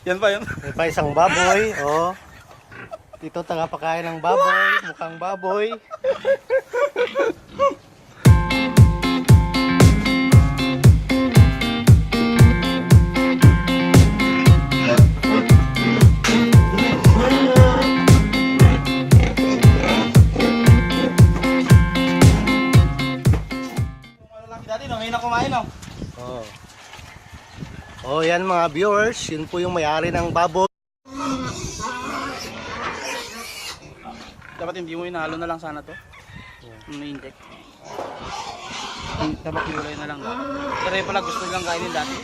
Yan pa, yan. May pa isang baboy, oh. Dito tagapakain ng baboy, mukhang baboy. Dati, no? Ngayon na kumain, no? Oh. Oh, yan mga viewers, yun po yung may-ari ng baboy. Dapat hindi mo inahalo na lang sana to. Yung na-inject. Dapat kulay na lang. Pero yun pala gusto nilang kainin dati.